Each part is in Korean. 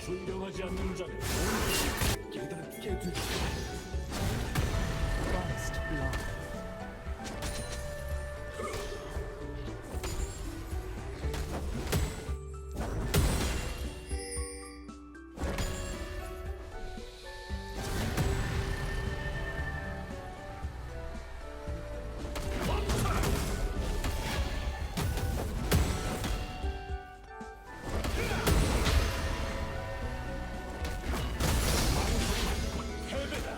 순경하지 않는 자를 온전히 깨닫게 되리라. First blood. 패배다.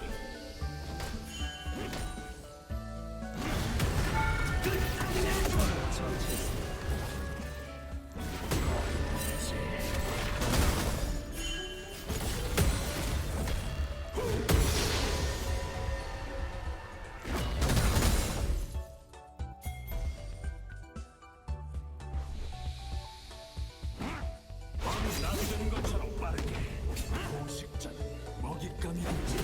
밤이 나비되는 것처럼 빠르게 포식자는 먹잇감이 되지.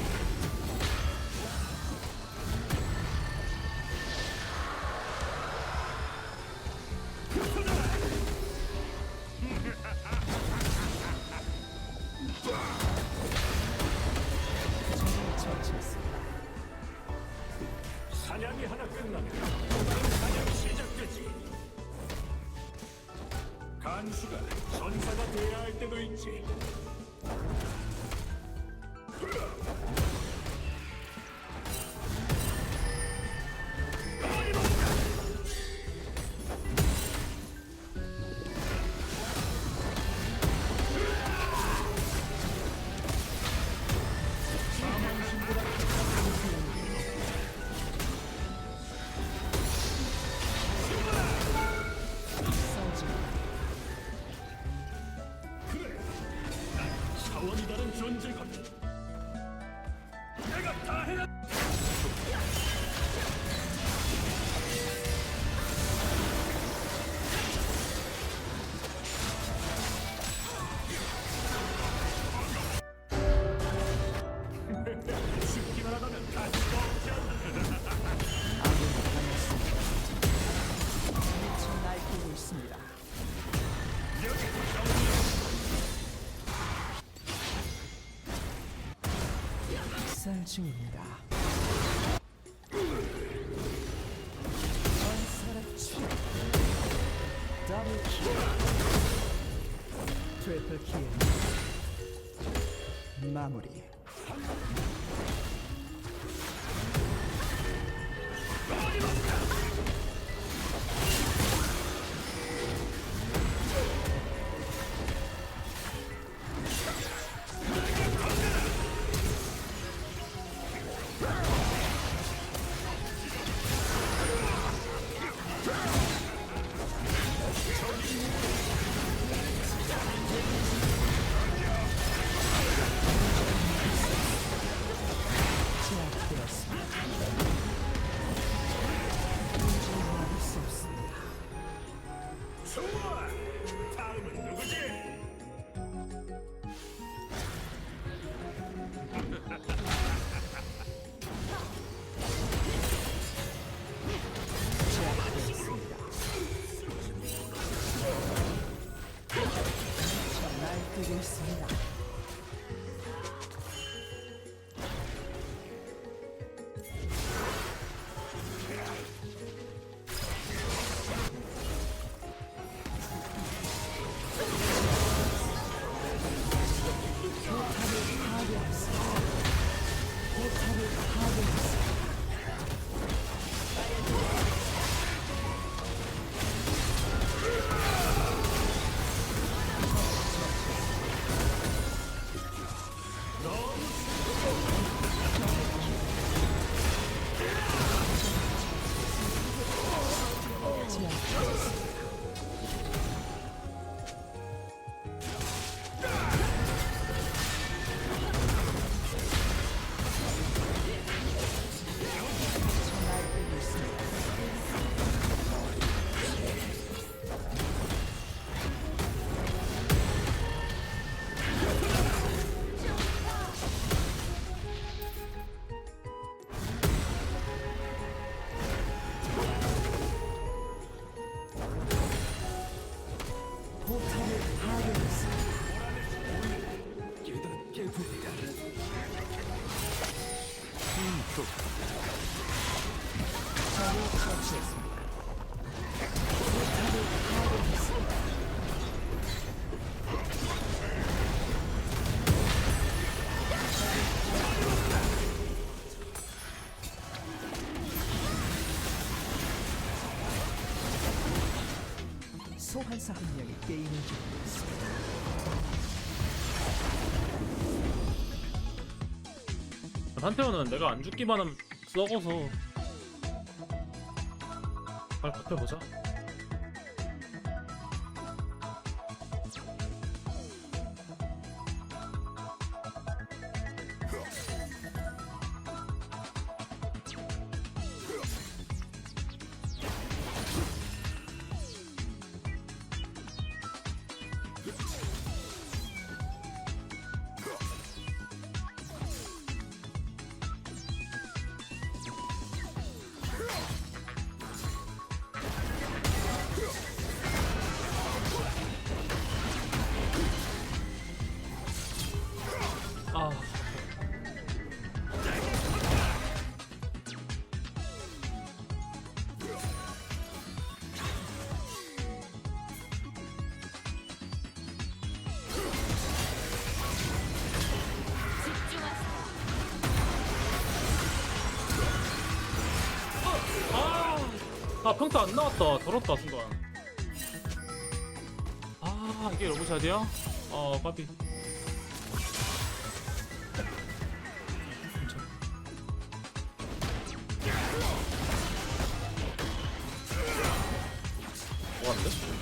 처치했습니다. 사냥이 하나 끝나면 또 다른 사냥이 시작되지. 간수가 전사가 돼야 할 때도 있지. 그래, 난 차원이 다른 존재거든. 내가 다 해야. 죽기만 하다면 가치가 없지 않나. 미쳐 날뛰고 있습니다. 여기 학살 중입니다. 전설의 치 더블 킬 트리플 킬 마무리. 제압되었습니다. 도저히 막을 수 없습니다. 좋아. 다음은 누구지? 제압되었습니다. 미쳐 날뛰고 있습니다. 소환사 한 명이 게임을 즐기고 있습니다. 한태호는 내가 안 죽기만 하면 썩어서 잘 버텨보자. 아, 평타 안 나왔다. 더럽다 순간. 아, 이게 러브샷이야? 빠비. 뭐하는데?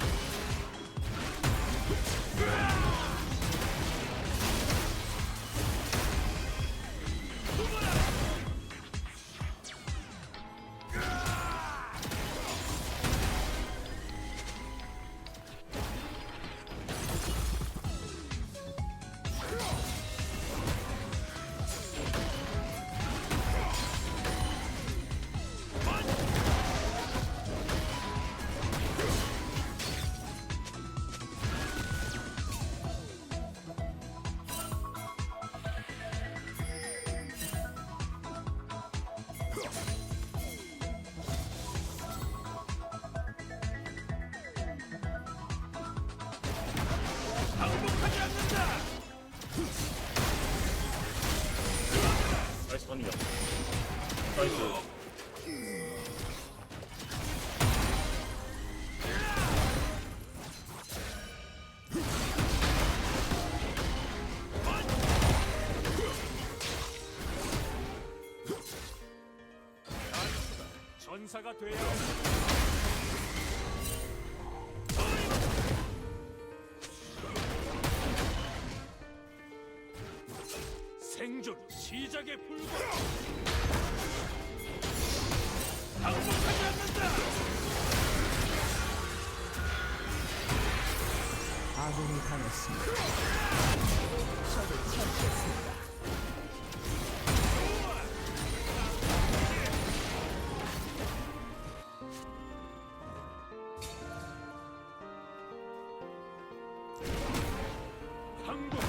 항복하지 않는다. 나이스 번이야. 나이스. 전사가 돼야 한다. 생존 시작에 불과해. 항복하지 않는다. 아군이 당했습니다. 적을 처치했습니다. 항복.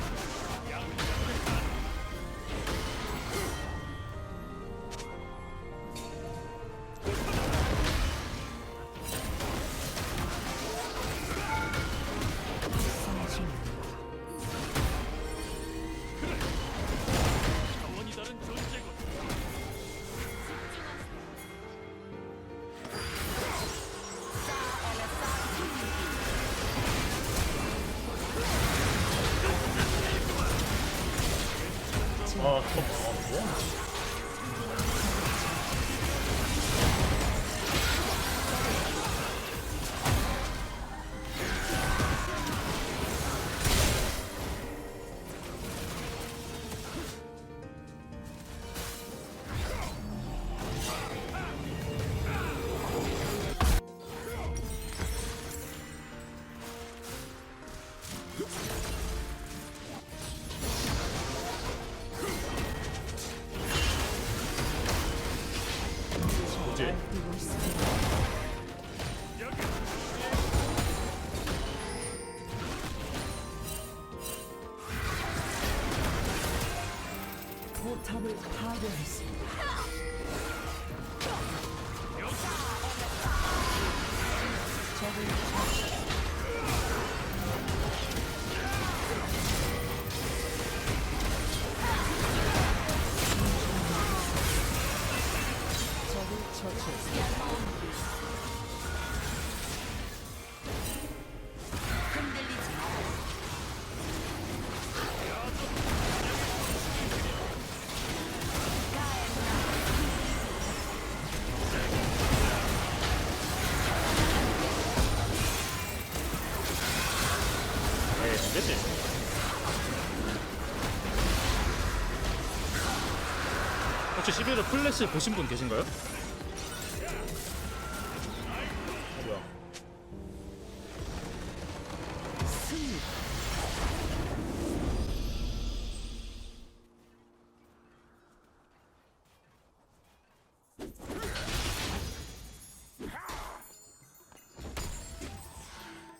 양쪽을 다 차원이 다른 존재군. 뭐야? 뭐지? 뛰고 있습니다. 여기 포탑을 파괴했습니다. 적을 적을 처치했습니다. 되지? 혹시 11호 플래시 보신 분 계신가요? 뭐야? 승리.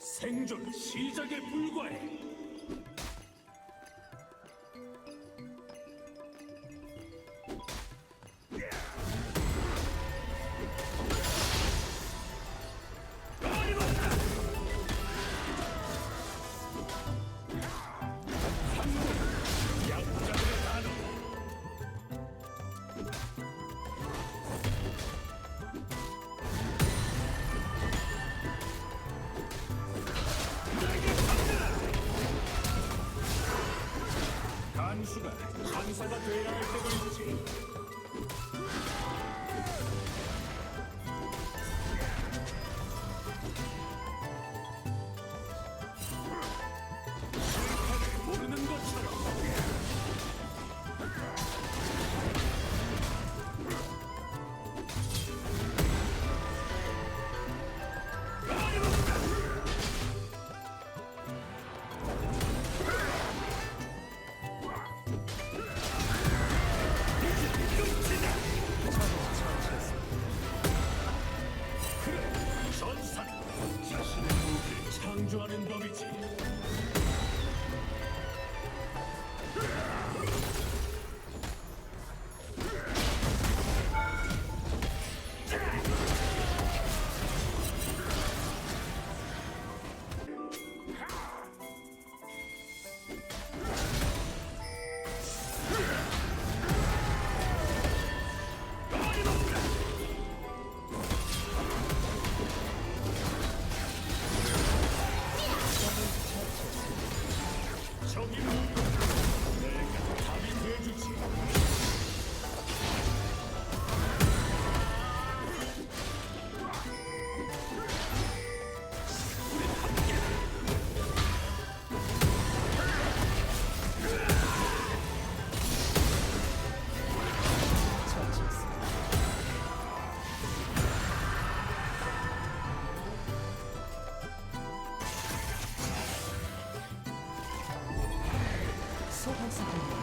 생존 시작에 불과해. 간수가 전사가 되어야 할 때도 있지. 실패를 모르는 것처럼. 전사는 자신의 무기를 창조하는 법이지. 저기 내가 답이 돼주지. 처치했습니다. 소환사 한 명.